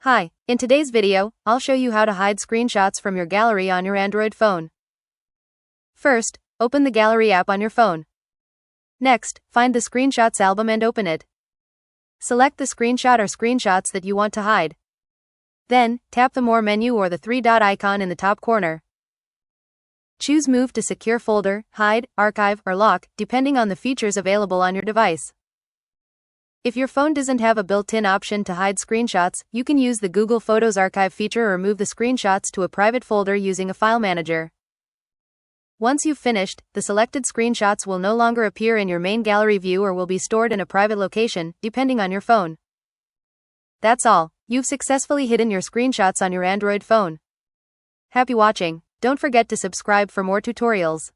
Hi, in today's video, I'll show you how to hide screenshots from your gallery on your Android phone. First, open the Gallery app on your phone. Next, find the Screenshots album and open it. Select the screenshot or screenshots that you want to hide. Then, tap the More menu or the three-dot icon in the top corner. Choose Move to Secure Folder, Hide, Archive, or Lock, depending on the features available on your device. If your phone doesn't have a built-in option to hide screenshots, you can use the Google Photos Archive feature or move the screenshots to a private folder using a file manager. Once you've finished, the selected screenshots will no longer appear in your main gallery view or will be stored in a private location, depending on your phone. That's all. You've successfully hidden your screenshots on your Android phone. Happy watching. Don't forget to subscribe for more tutorials.